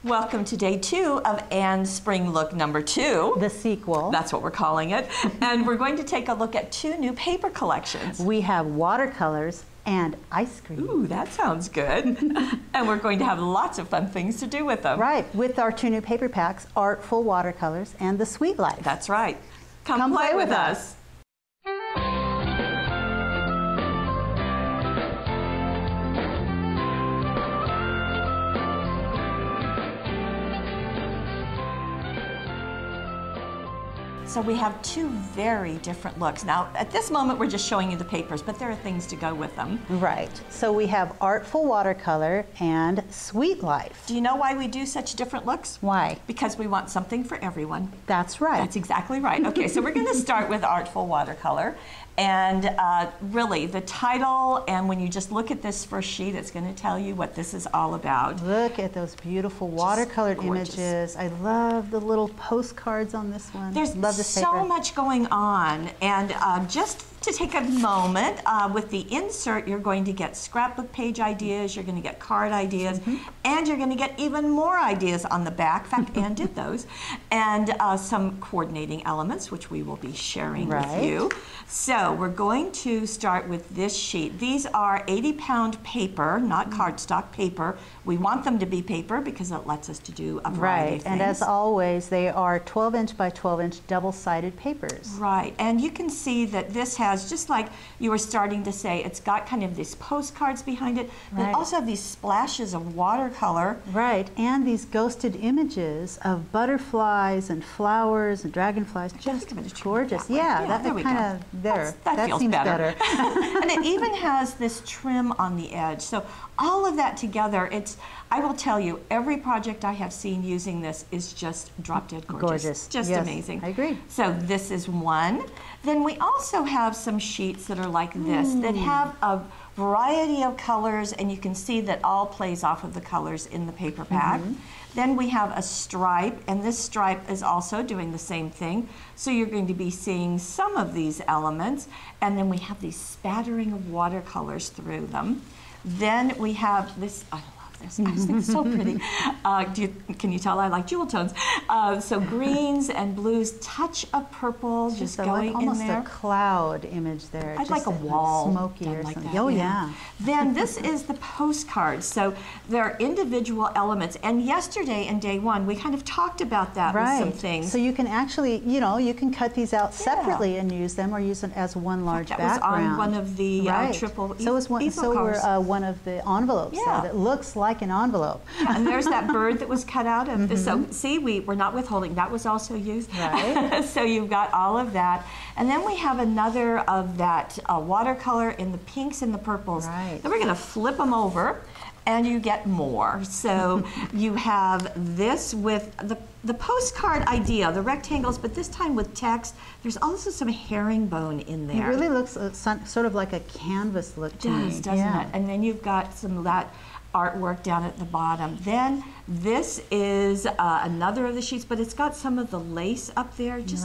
Welcome to day 2 of Anne's Spring Look number 2. The sequel. That's what we're calling it. And we're going to take a look at 2 new paper collections. We have watercolors and ice cream. Ooh, that sounds good. And we're going to have lots of fun things to do with them. Right, with our 2 new paper packs, Artful Watercolors and the Sweet Life. That's right. Come play with us. So we have 2 very different looks. Now, at this moment, we're just showing you the papers, but there are things to go with them. Right. So we have Artful Watercolor and Sweet Life. Do you know why we do such different looks? Why? Because we want something for everyone. That's right. That's exactly right. Okay, so we're going to start with Artful Watercolor. And really, the title, and when you just look at this first sheet, it's going to tell you what this is all about. Look at those beautiful watercolored images. I love the little postcards on this one. There's love this so paper. much going on, and just to take a moment, with the insert, you're going to get scrapbook page ideas, you're going to get card ideas, and you're going to get even more ideas on the back. In fact, Anne did those. And some coordinating elements, which we will be sharing with you. So we're going to start with this sheet. These are 80-pound paper, not cardstock paper. We want them to be paper because it lets us to do a variety of things. And as always, they are 12-inch by 12-inch double-sided papers. Right, and you can see that this has, just like you were starting to say, it's got kind of these postcards behind it, but also have these splashes of watercolor. Right, and these ghosted images of butterflies and flowers and dragonflies. Just gorgeous. Yeah, that kind of there. That feels seems better. And it even has this trim on the edge. So all of that together, I will tell you, every project I have seen using this is just drop dead gorgeous. Just amazing. I agree. So this is one. Then we also have some sheets that are like this, that have a variety of colors, and you can see that all plays off of the colors in the paper pack. Then we have a stripe, and this stripe is also doing the same thing. So you're going to be seeing some of these elements, and then we have these spattering of watercolors through them. Then we have this, I love this, I just think it's so pretty. Can you tell I like jewel tones? So greens and blues, touch of purple just going in there. Almost a cloud image there. I'd like a wall. Smoky or like something. That, oh, yeah. Then this is the postcard. So there are individual elements. And yesterday in day 1, we kind of talked about that with some things. So you can actually, you can cut these out separately and use them, or use them as one large background. That was on one of the triple So were one of the envelopes that looks like an envelope. And there's that bird that was cut out of this. So see, we're not withholding. That was also used. Right. So you've got all of that. And then we have another of that watercolor in the pinks and the purples. Right. Then we're going to flip them over, and you get more. So you have this with the postcard idea, the rectangles, but this time with text. There's also some herringbone in there. It really looks sort of like a canvas look to me. Doesn't it? And then you've got some of that artwork down at the bottom. Then this is another of the sheets, but it's got some of the lace up there. Just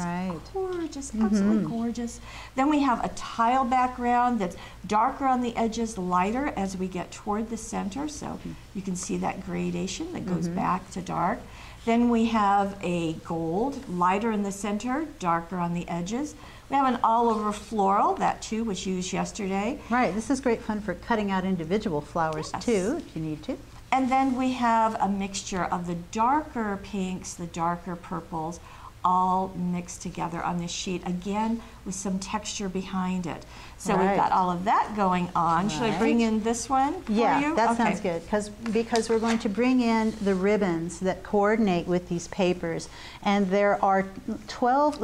gorgeous, absolutely gorgeous. Then we have a tile background that's darker on the edges, lighter as we get toward the center. So you can see that gradation that goes back to dark. Then we have a gold, lighter in the center, darker on the edges. We have an all-over floral. That, too, was used yesterday. Right. This is great fun for cutting out individual flowers, too, if you need to. And then we have a mixture of the darker pinks, the darker purples, all mixed together on this sheet, again, with some texture behind it. So we've got all of that going on. Should I bring in this one for you? Yeah, that sounds good, because we're going to bring in the ribbons that coordinate with these papers. And there are 12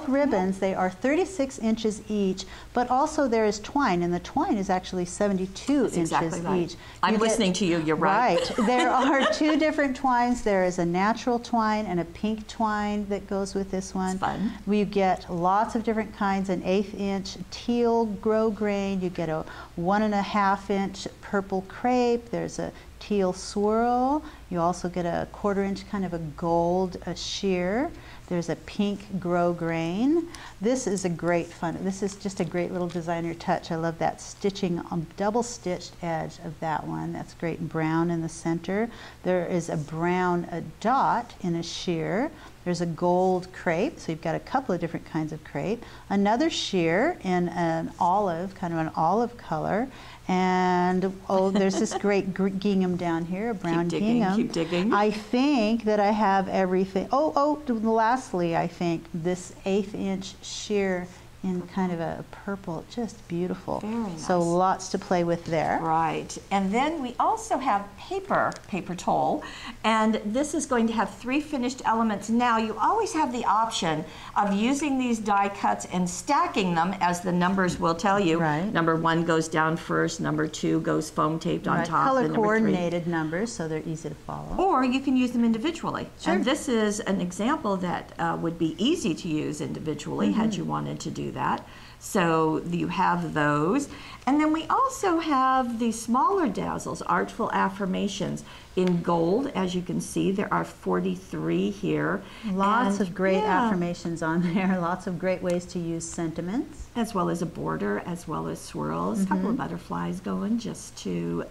ribbons. They are 36 inches each, but also there is twine, and the twine is actually 72 inches each. I'm listening to you, you're right. There are 2 different twines. There is a natural twine and a pink twine that goes with this one. It's fun. We get lots of different kinds, an 1/8 inch teal grosgrain. You get a 1.5 inch purple crepe. There's a teal swirl. You also get a 1/4 inch kind of a gold sheer. There's a pink grow grain. This is a great fun. This is just a great little designer touch. I love that stitching on double stitched edge of that one. That's great. Brown in the center. There is a brown dot in a sheer. There's a gold crepe, so you've got a couple of different kinds of crepe. Another sheer in an olive, kind of an olive color. And oh, there's this great gingham down here, a brown gingham. Keep digging. I think that I have everything. Lastly, I think this 1/8 inch sheer in kind of a purple, just beautiful. Very nice. So lots to play with there. Right, and then we also have paper Tole, and this is going to have 3 finished elements. Now you always have the option of using these die cuts and stacking them, as the numbers will tell you. Right. Number 1 goes down first, number 2 goes foam taped on top. Color and number 3 coordinated numbers, so they're easy to follow. Or you can use them individually. Sure. And this is an example that would be easy to use individually had you wanted to do that. So you have those. And then we also have the smaller dazzles, Artful Affirmations, in gold. As you can see, there are 43 here. Lots And, of great yeah, affirmations on there. Lots of great ways to use sentiments. as well as a border, as well as swirls, a couple of butterflies going just to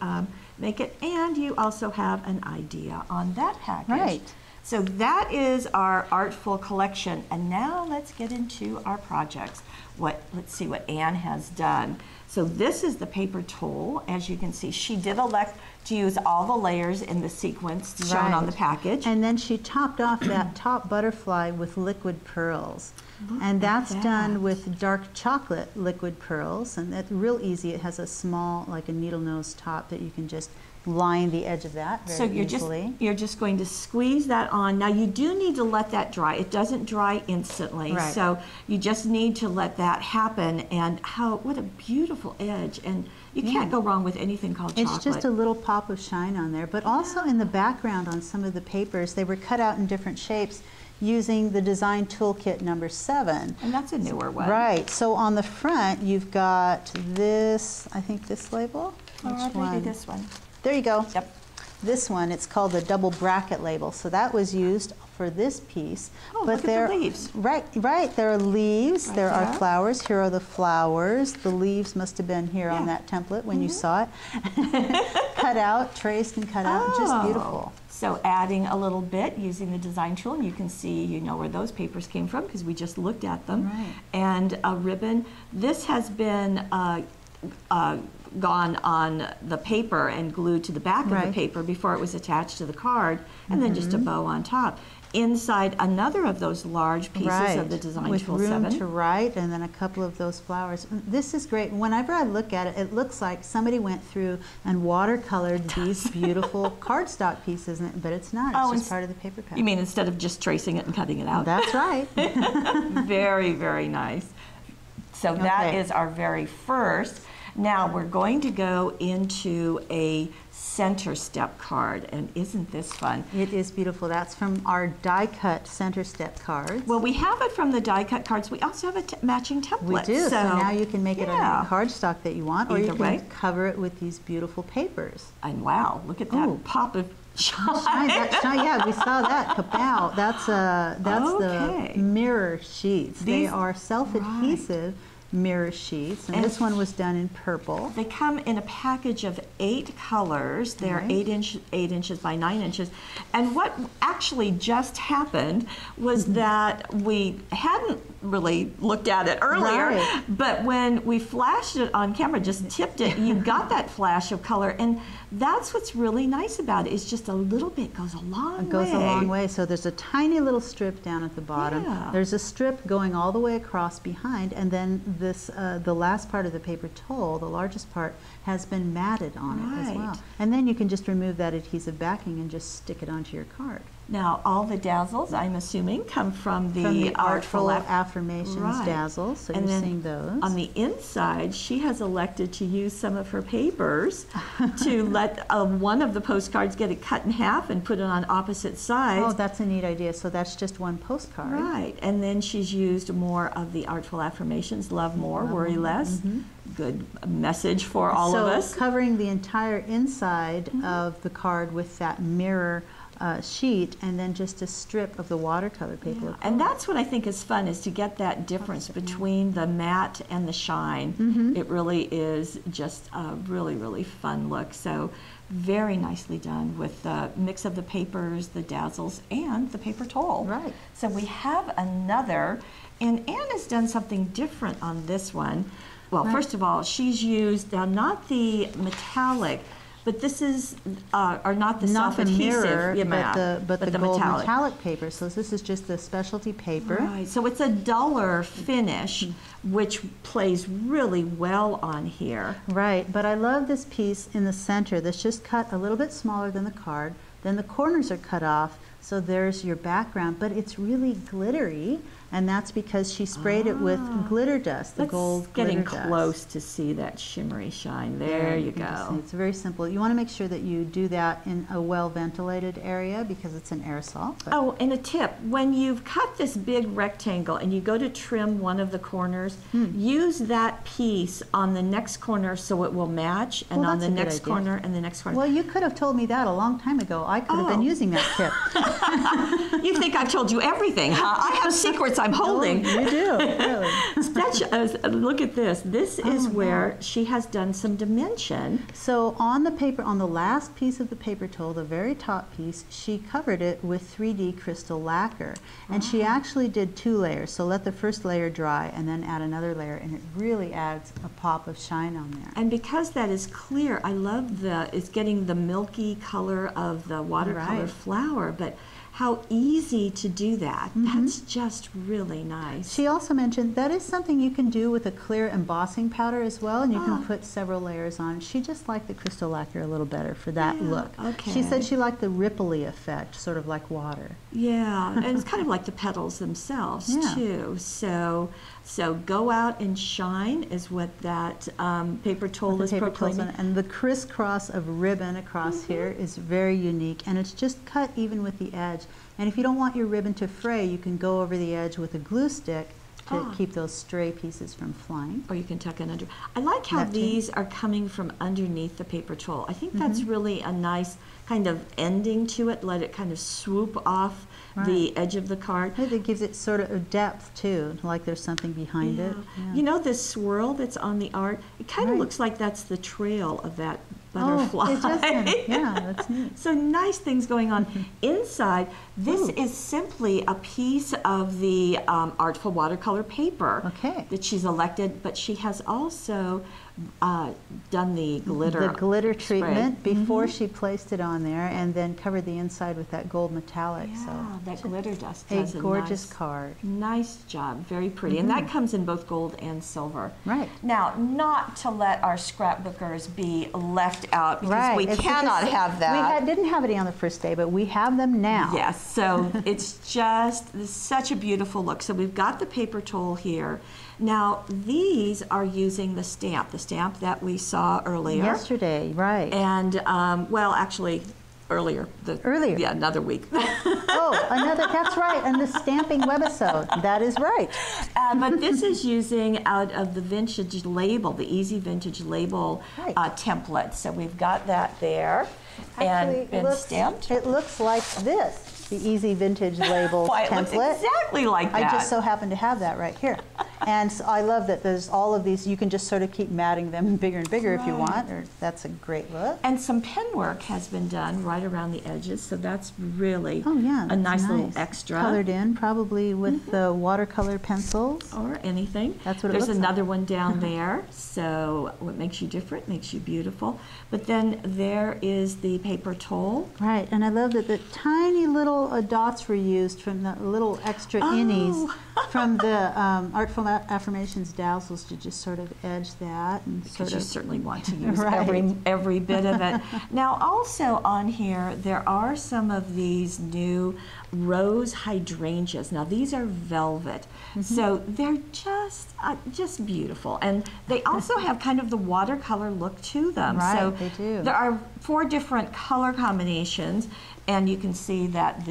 make it. And you also have an idea on that package. Right. So that is our Artful collection. And now let's get into our projects. Let's see what Anne has done. So this is the paper Tole. As you can see, she did elect to use all the layers in the sequence shown on the package. And then she topped off that top butterfly with liquid pearls. And that's done with dark chocolate liquid pearls. And that's real easy. It has a small, like a needle nose top that you can just line the edge of that very So easily. you're just going to squeeze that on. Now you do need to let that dry. It doesn't dry instantly. Right. So you just need to let that happen. And what a beautiful edge. And you can't go wrong with anything called chocolate. It's just a little pop of shine on there. But also in the background on some of the papers, they were cut out in different shapes using the design toolkit number 7. And that's a newer one. Right. So on the front, you've got this, I think this label. Which one? Maybe this one. There you go. Yep. This one, it's called the double bracket label. So that was used for this piece. Oh, but look at the leaves. Right. There are leaves. Right there are there. flowers. Here are the flowers. The leaves must have been here on that template when you saw it. Cut out, traced and cut out. Just beautiful. So adding a little bit using the design tool, and you can see, you know, where those papers came from because we just looked at them. Right. And a ribbon. This has been gone on the paper and glued to the back of the paper before it was attached to the card, and then just a bow on top. Inside another of those large pieces of the design tool 7. With room to write, and then a couple of those flowers. This is great. Whenever I look at it, it looks like somebody went through and watercolored these beautiful cardstock pieces, but it's not. It's just part of the paper pack. You mean instead of just tracing it and cutting it out? That's right. Very, very nice. So that is our very first. Now we're going to go into a center step card, and isn't this fun? It is beautiful. That's from our die cut center step cards. Well, we have it from the die cut cards. We also have a matching template. We do. So now you can make it on cardstock that you want, or you can cover it with these beautiful papers. And wow, look at that pop of shine. Yeah, we saw that. Kapow. That's the mirror sheets. They are self-adhesive mirror sheets, and this one was done in purple. They come in a package of 8 colors. They're 8 inches by 9 inches. And what actually just happened was that we hadn't really looked at it earlier, but when we flashed it on camera, just tipped it, you got that flash of color. And that's what's really nice about it, is just a little bit goes a long way. It goes a long way. So there's a tiny little strip down at the bottom. Yeah. There's a strip going all the way across behind, and then this the last part of the paper Tole, the largest part, has been matted on it as well. And then you can just remove that adhesive backing and just stick it onto your card. Now, all the dazzles, I'm assuming, come from the Artful Affirmations dazzles, so and you're seeing those. On the inside, she has elected to use some of her papers to let one of the postcards get it cut in half and put it on opposite sides. Oh, that's a neat idea. So that's just one postcard. Right, and then she's used more of the Artful Affirmations, love more, worry less. Good message for all of us. So covering the entire inside of the card with that mirror sheet and then just a strip of the watercolor paper. Yeah. And that's what I think is fun, is to get that difference between the matte and the shine. It really is just a really, really fun look. So very nicely done with the mix of the papers, the dazzles, and the paper Tole. Right. So we have another, and Anne has done something different on this one. Well, first of all, she's used, now not the metallic, but this is, or not the self-adhesive, but the gold metallic paper. So this is just the specialty paper. Right, so it's a duller finish, which plays really well on here. Right, but I love this piece in the center that's just cut a little bit smaller than the card. Then the corners are cut off, so there's your background, but it's really glittery. And that's because she sprayed it with glitter dust, the gold glitter dust. Getting close to see that shimmery shine. There you go. It's very simple. You want to make sure that you do that in a well-ventilated area because it's an aerosol. Oh, and a tip, when you've cut this big rectangle and you go to trim one of the corners, use that piece on the next corner so it will match, and on the next corner and the next corner. Well, you could have told me that a long time ago. I could have been using that tip. You think I've told you everything, huh? I have secrets I'm holding. Oh, you do, really. Look at this. This is where she has done some dimension. So on the paper, on the last piece of the paper Tole, the very top piece, she covered it with 3D crystal lacquer. And she actually did 2 layers. So let the first layer dry and then add another layer, and it really adds a pop of shine on there. And because that is clear, I love it's getting the milky color of the watercolor flower, but how easy to do that. That's just really nice. She also mentioned that is something you can do with a clear embossing powder as well, and you can put several layers on. She just liked the crystal lacquer a little better for that look. Okay. She said she liked the ripply effect, sort of like water. Yeah, and it's kind of like the petals themselves too. So go out and shine is what that paper Tole is proclaiming. And the crisscross of ribbon across here is very unique, and it's just cut even with the edge. And if you don't want your ribbon to fray, you can go over the edge with a glue stick to keep those stray pieces from flying. Or you can tuck it under. I like how these are coming from underneath the paper Tole. I think that's really a nice kind of ending to it. Let it kind of swoop off the edge of the card. It gives it sort of a depth too, like there's something behind it. Yeah. You know this swirl that's on the art? It kind of looks like that's the trail of that butterfly. Oh, it does kind of, yeah, that's neat. So nice things going on. Inside, this is simply a piece of the Artful Watercolor paper that she's elected, but she has also done the glitter treatment before she placed it on there, and then covered the inside with that gold metallic. Yeah, so that glitter dust does a gorgeous card. Nice job, very pretty, and that comes in both gold and silver. Right. Now, not to let our scrapbookers be left out, because we cannot have that. We didn't have any on the first day, but we have them now. Yes, so it's just such a beautiful look. So we've got the paper Tole here. Now, these are using the stamp that we saw earlier. Yesterday, right. And, well, actually, earlier. Yeah, another week. That's right, and the stamping webisode. That is right. But this is using out of the vintage label, the Easy Vintage Label template. So we've got that there. Actually, and been stamped. It looks like this, the Easy Vintage Label template. It looks exactly like that. I just so happen to have that right here. And so I love that there's all of these. You can just sort of keep matting them bigger and bigger if you want. That's a great look. And some pen work has been done right around the edges, so that's really a nice little extra. Colored in, probably with the watercolor pencils. Or anything. That's what it There's looks another like. one down there. So what makes you different makes you beautiful. But then there is the paper Tole. Right, and I love that the tiny little dots were used from the little extra innies from the Artful Affirmations dazzles to just sort of edge that. And because you certainly want to use every bit of it. Now also on here, there are some of these new rose hydrangeas. Now these are velvet, so they're just beautiful, and they also have kind of the watercolor look to them. Right, so they do. There are 4 different color combinations, and you can see that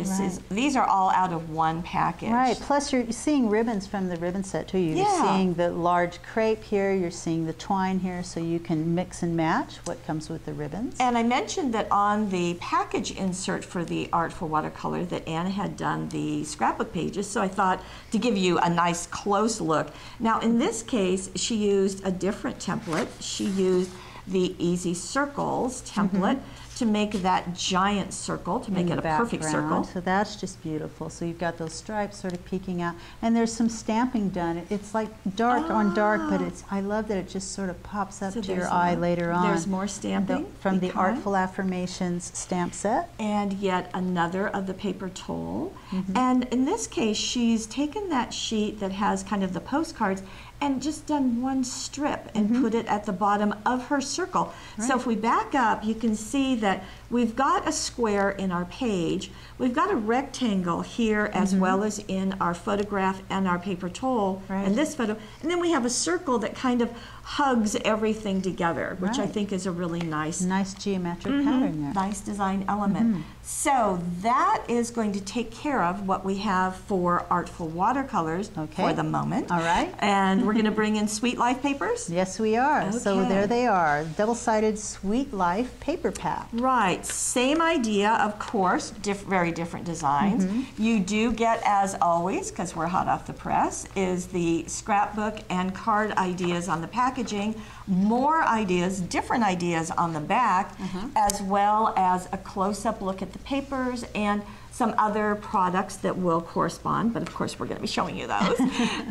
these are all out of one package. Right, plus you're seeing ribbons from the ribbon set too. You're seeing the large crepe here, you're seeing the twine here, so you can mix and match what comes with the ribbons. And I mentioned that on the package insert for the Artful Watercolor that Anna had done the scrapbook pages, so I thought to give you a nice close look. Now in this case, she used a different template. She used the Easy Circles template to make that giant circle, to make it a perfect circle. So that's just beautiful. So you've got those stripes sort of peeking out, and there's some stamping done. It's like dark on dark, but I love that it just sort of pops up to your eye later on. There's more stamping from the Artful Affirmations stamp set. And yet another of the paper Tole. And in this case, she's taken that sheet that has kind of the postcards and just done one strip and put it at the bottom of her circle. So if we back up, you can see that we've got a square in our page, we've got a rectangle here as well as in our photograph and our paper Tole and this photo, and then we have a circle that kind of hugs everything together, which I think is a really nice geometric pattern there. Nice design element. So that is going to take care of what we have for Artful Watercolors for the moment. All right. And we're going to bring in Sweet Life papers? Yes, we are. So there they are, double-sided Sweet Life paper pack. Right, same idea, of course, very different designs. You do get, as always, because we're hot off the press, is the scrapbook and card ideas on the packaging, more ideas, different ideas on the back, as well as a close-up look at the papers and some other products that will correspond, but of course we're going to be showing you those.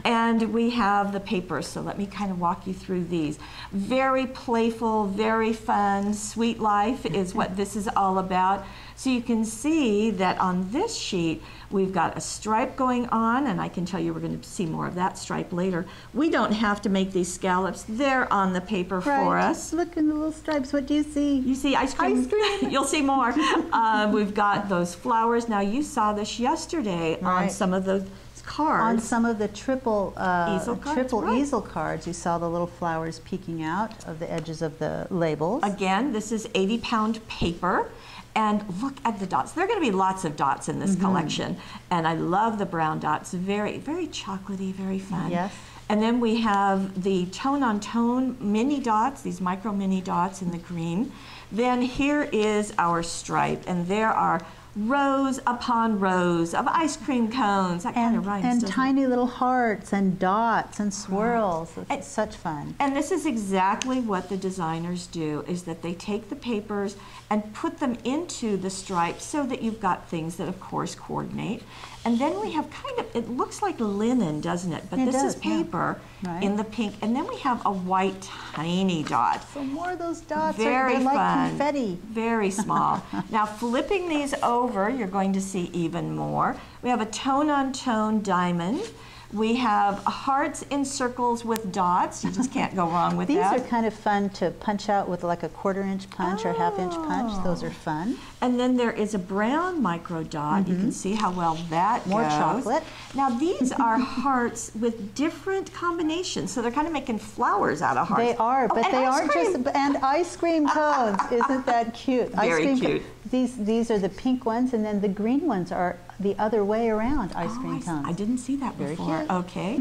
And we have the papers, so let me kind of walk you through these. Very playful, very fun, Sweet Life is what this is all about. So you can see that on this sheet, we've got a stripe going on, and I can tell you we're going to see more of that stripe later. We don't have to make these scallops. They're on the paper for us. Look in the little stripes. What do you see? You see ice cream. Ice cream. You'll see more. We've got those flowers. Now, you saw this yesterday on some of those cards. On some of the triple easel cards, cards, you saw the little flowers peeking out of the edges of the labels. Again, this is 80-pound paper. And look at the dots. There are going to be lots of dots in this collection. And I love the brown dots. Very, very chocolatey, very fun. Yes. And then we have the tone-on-tone mini dots, these micro mini dots in the green. Then here is our stripe. And there are rows upon rows of ice cream cones. That kind of rhymes, and doesn't tiny it? little hearts and dots and swirls. It's such fun. And this is exactly what the designers do, is that they take the papers and put them into the stripes so that you've got things that, of course, coordinate. And then we have kind of, it looks like linen, doesn't it? But this is paper in the pink. And then we have a white tiny dot. So more of those dots. Very they're fun. Like confetti. Very small. Now, flipping these over, you're going to see even more. We have a tone-on-tone diamond. We have hearts in circles with dots. You just can't go wrong with that. These are kind of fun to punch out with like a 1/4-inch punch or 1/2-inch punch. Those are fun. And then there is a brown micro dot. You can see how well that More goes. chocolate. Now these are hearts with different combinations. So they're kind of making flowers out of hearts. They are, but they aren't just, and ice cream cones. Isn't that cute? Very cute. These are the pink ones, and then the green ones are the other way around ice cream cones. I didn't see that before. Very cute. Okay.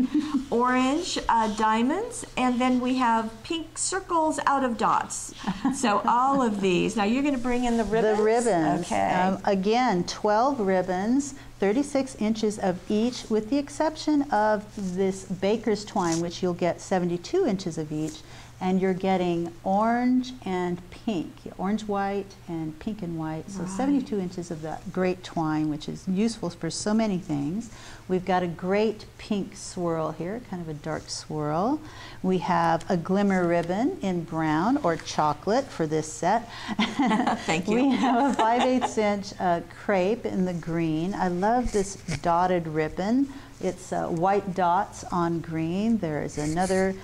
Orange diamonds, and then we have pink circles out of dots. So all of these. Now you're going to bring in the ribbons. The ribbons. Okay. Again, 12 ribbons, 36 inches of each, with the exception of this baker's twine, which you'll get 72 inches of each. And you're getting orange and pink, orange white and pink and white. So 72 inches of that great twine, which is useful for so many things. We've got a great pink swirl here, kind of a dark swirl. We have a glimmer ribbon in brown or chocolate for this set. Thank you. We have a 5/8 inch crepe in the green. I love this dotted ribbon. It's white dots on green. There is another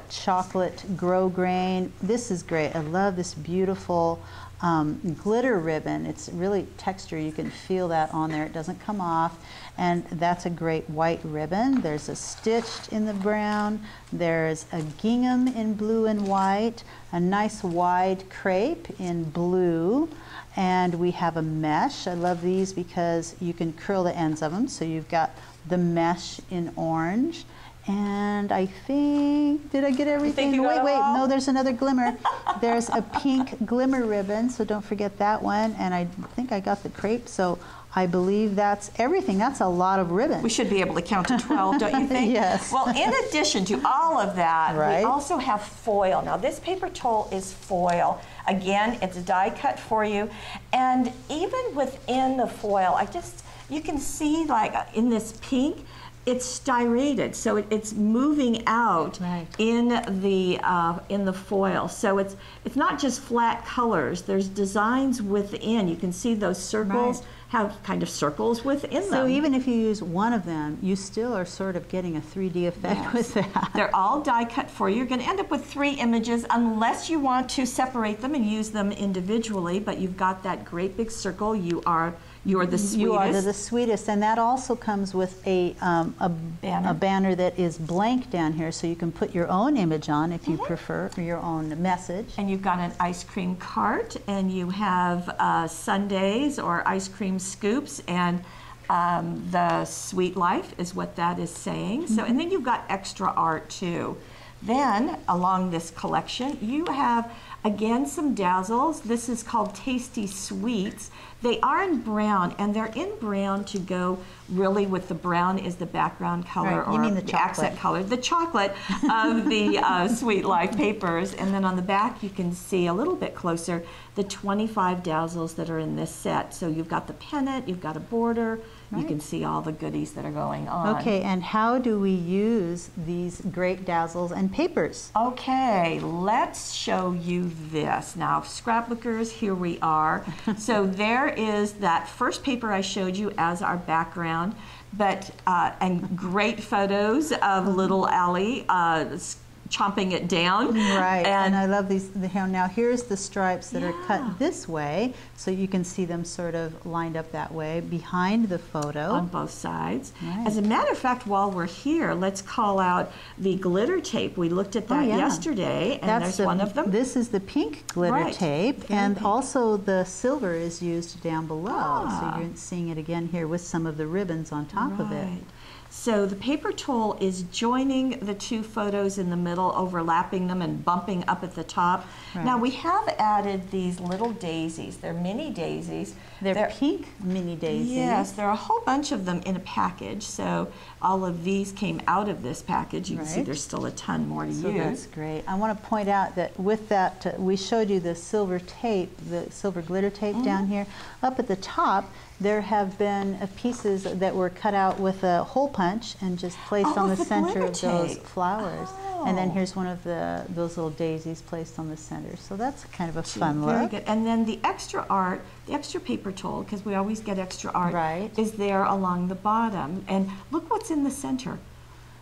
chocolate grosgrain. This is great. I love this beautiful glitter ribbon. It's really texture. You can feel that on there. It doesn't come off. And that's a great white ribbon. There's a stitched in the brown. There's a gingham in blue and white. A nice wide crepe in blue. And we have a mesh. I love these because you can curl the ends of them. So you've got the mesh in orange. And I think, did I get everything? Wait, no, there's another glimmer. There's a pink glimmer ribbon, so don't forget that one. And I think I got the crepe, so I believe that's everything. That's a lot of ribbon. We should be able to count to 12, don't you think? Yes. Well, in addition to all of that, right, we also have foil. Now, this paper Tole is foil. Again, it's die cut for you. And even within the foil, you can see, like, in this pink, it's styrated, so it's moving out in the foil. So it's not just flat colors. There's designs within. You can see those circles have kind of circles within them. So even if you use one of them, you still are sort of getting a 3D effect with that. They're all die cut for you. You're going to end up with 3 images unless you want to separate them and use them individually. But you've got that great big circle. You're the sweetest. You are the sweetest, and that also comes with a banner that is blank down here, so you can put your own image on if you prefer, or your own message. And you've got an ice cream cart, and you have sundaes or ice cream scoops, and the sweet life is what that is saying. So, and then you've got extra art too. Then along this collection, you have again some dazzles. This is called Tasty Sweets. They are in brown, and they're in brown to go really with the brown is the background color, or the accent color, the chocolate of the Sweet Life papers. And then on the back, you can see a little bit closer the 25 dazzles that are in this set. So you've got the pennant, you've got a border, you can see all the goodies that are going on. Okay, and how do we use these great dazzles and papers? Okay, let's show you this. Now, scrapbookers, here we are. So there is that first paper I showed you as our background, but and great photos of little Allie chomping it down. Right, and I love these. Now here's the stripes that are cut this way, so you can see them sort of lined up that way behind the photo. On both sides. As a matter of fact, while we're here, let's call out the glitter tape. We looked at that yesterday, and there's one of them. This is the pink glitter tape, and also the silver is used down below, so you're seeing it again here with some of the ribbons on top of it. So the paper Tole is joining the 2 photos in the middle, overlapping them and bumping up at the top. Now we have added these little daisies. They're mini daisies. They're pink mini daisies. Yes, there are a whole bunch of them in a package. So all of these came out of this package. You can see there's still a ton more to use. That's great. I want to point out that with that, we showed you the silver tape, the silver glitter tape down here. Up at the top, there have been pieces that were cut out with a hole punch and just placed on the center of those flowers. And then here's one of those little daisies placed on the center. So that's kind of a fun look. Very good. And then the extra art, the extra paper Tole, because we always get extra art, is there along the bottom. And look what's in the center.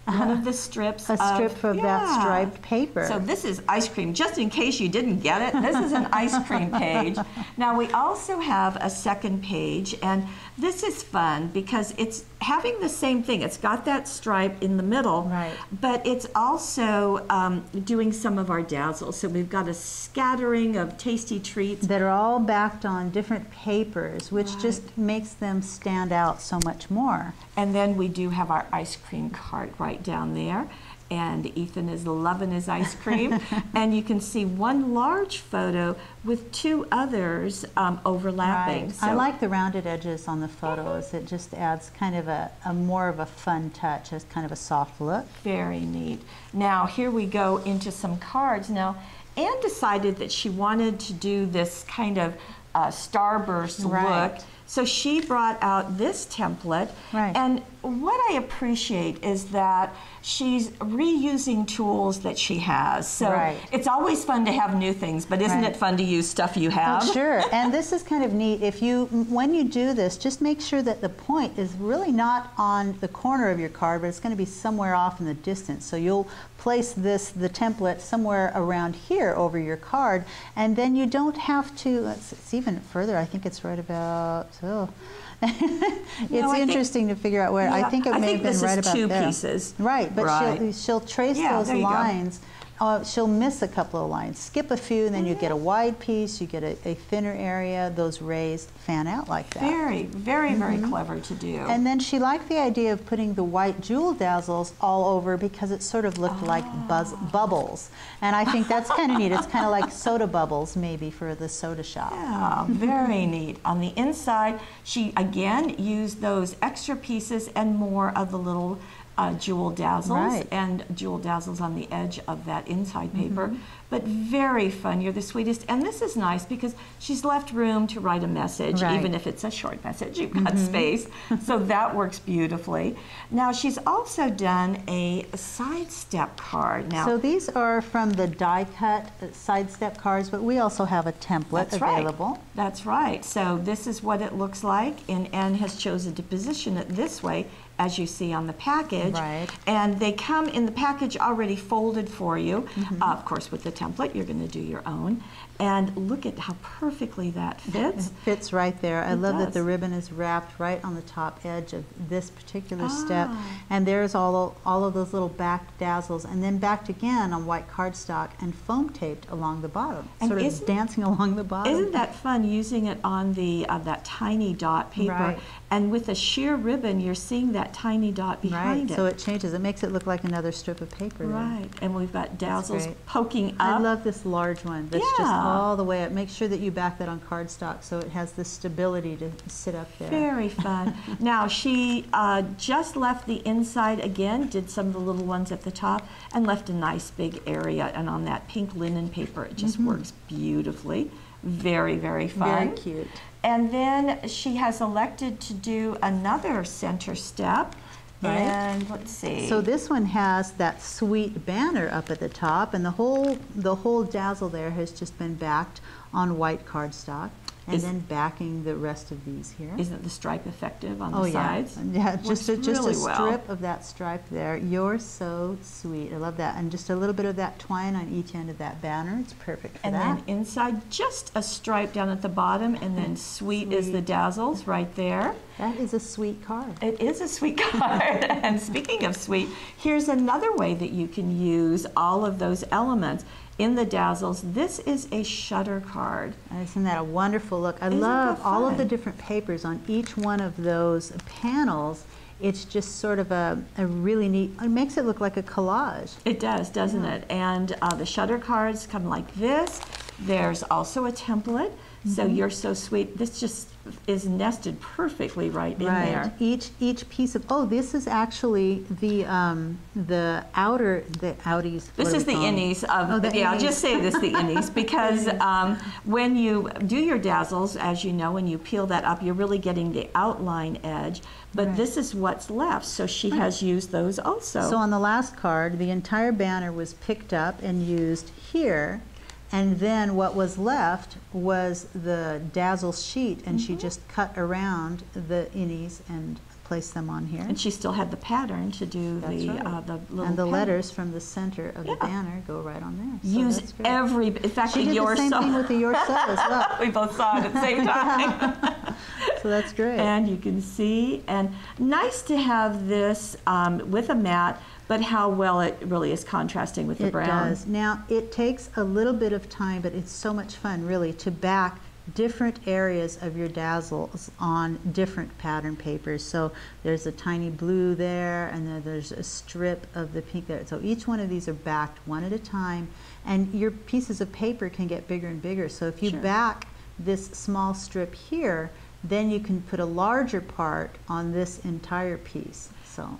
One of the strips of that striped paper. So this is ice cream. Just in case you didn't get it, this is an ice cream page. Now we also have a second page, and this is fun because it's having the same thing. It's got that stripe in the middle, but it's also doing some of our dazzles. So we've got a scattering of tasty treats that are all backed on different papers, which just makes them stand out so much more. And then we do have our ice cream cart right down there. And Ethan is loving his ice cream. And you can see one large photo with 2 others overlapping. So I like the rounded edges on the photos. It just adds kind of a more of a fun touch, as kind of a soft look. Very neat. Now here we go into some cards. Now Anne decided that she wanted to do this kind of starburst look. So she brought out this template, and what I appreciate is that she's reusing tools that she has. So it's always fun to have new things, but isn't it fun to use stuff you have? Oh, sure. And this is kind of neat. If you, when you do this, just make sure that the point is really not on the corner of your card, but it's going to be somewhere off in the distance. So you'll place the template somewhere around here over your card, and then you don't have to, it's even further. I think it's right about, it's interesting to figure out where. I think it may have been right about there. I think this is 2 pieces. Right, but she'll trace those lines. She'll miss a couple of lines, skip a few, and then you get a wide piece, you get a thinner area, those raised fan out like that. Very, very, very clever to do. And then she liked the idea of putting the white jewel dazzles all over because it sort of looked like bubbles. And I think that's kind of neat. It's kind of like soda bubbles maybe for the soda shop. Yeah, very neat. On the inside, she again used those extra pieces and more of the little jewel dazzles and jewel dazzles on the edge of that inside paper, but very fun. You're the sweetest. And this is nice because she's left room to write a message, even if it's a short message, you've got space. So that works beautifully. Now she's also done a Sidestep card. Now, so these are from the die cut Sidestep cards, but we also have a template available. That's right. So this is what it looks like, and Anne has chosen to position it this way, as you see on the package. And they come in the package already folded for you. Of course, with the template, you're going to do your own. And look at how perfectly that fits. It fits right there. I love that the ribbon is wrapped right on the top edge of this particular step. And there's all of those little back dazzles, and then backed again on white cardstock and foam taped along the bottom, and sort of dancing along the bottom. Isn't that fun, using it on the that tiny dot paper? And with a sheer ribbon, you're seeing that tiny dot behind it. So it changes. It makes it look like another strip of paper there. And we've got dazzles poking up. I love this large one. That's just all the way up. Make sure that you back that on cardstock so it has the stability to sit up there. Very fun. Now she just left the inside again, did some of the little ones at the top, and left a nice big area. And on that pink linen paper, it just works beautifully. Very, very fun. Very cute. And then she has elected to do another center step. And let's see. So this one has that sweet banner up at the top, and the whole dazzle there has just been backed on white cardstock, and then backing the rest of these here. Isn't the stripe effective on the sides? Yeah, just a strip of that stripe there. You're so sweet. I love that. And just a little bit of that twine on each end of that banner. It's perfect for that. And then inside, just a stripe down at the bottom, and then sweet is the dazzles right there. That is a sweet card. It is a sweet card. And speaking of sweet, here's another way that you can use all of those elements in the dazzles. This is a shutter card. Isn't that a wonderful look? I love all of the different papers on each one of those panels. It's just sort of a really neat, it makes it look like a collage. It does, doesn't it? And the shutter cards come like this. There's also a template. So You're So Sweet. This just is nested perfectly in there. Each piece of this is actually the outies. This is the innies of I'll just say this, the innies, because when you do your dazzles, as you know, when you peel that up, you're really getting the outline edge. But this is what's left, so she has used those also. So on the last card, the entire banner was picked up and used here. And then what was left was the dazzle sheet, and she just cut around the innies and placed them on here. And she still had the pattern to do the little and the letters from the center of the banner go right on there. So use every, in fact, she did the same thing with the Your So as well. We both saw it at the same time. So that's great. And you can see, and nice to have this with a matte, but how well it really is contrasting with the brown. It does. Now, it takes a little bit of time, but it's so much fun, really, to back different areas of your dazzles on different pattern papers. So there's a tiny blue there, and then there's a strip of the pink there. So each one of these are backed one at a time, and your pieces of paper can get bigger and bigger. So if you back this small strip here, then you can put a larger part on this entire piece.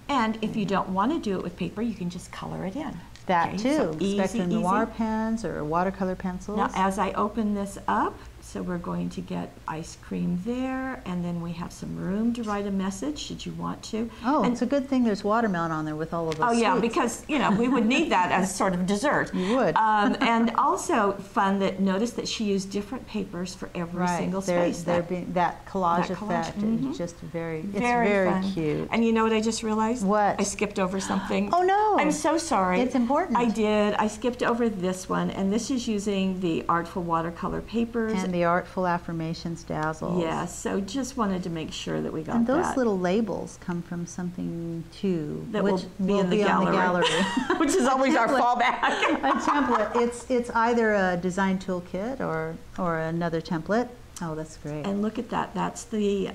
And if you don't want to do it with paper, you can just color it in. That too. So Spectrum Noir pens or watercolor pencils. Now, as I open this up, So we're going to get ice cream there, and then we have some room to write a message should you want to. Oh, and it's a good thing there's watermelon on there with all of those yeah, sweets. because we would need that as sort of dessert. You would. And also fun that notice that she used different papers for every single space. That collage effect is just very fun. cute. And you know what I just realized? What? I skipped over something. Oh no! I'm so sorry. It's important. I did. I skipped over this one, and this is using the Artful Watercolor papers. And the Artful Affirmations Dazzles. Yes, so just wanted to make sure that we got and those that. little labels come from something too. That which will be in the gallery. Which is always our fallback. A template. It's either a design toolkit or another template. Oh, that's great. And look at that. That's the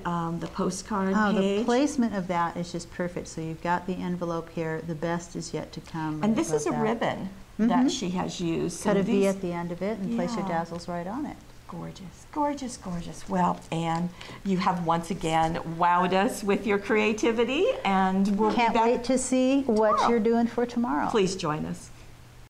postcard Oh, page. the placement of that is just perfect. So you've got the envelope here. The best is yet to come. And this is a ribbon that she has used. Cut so a V at the end of it and place your Yeah. dazzles right on it. Gorgeous, gorgeous, gorgeous. Well, Anne, you have once again wowed us with your creativity, and we'll Can't be back wait to see what tomorrow. you're doing for tomorrow. Please join us.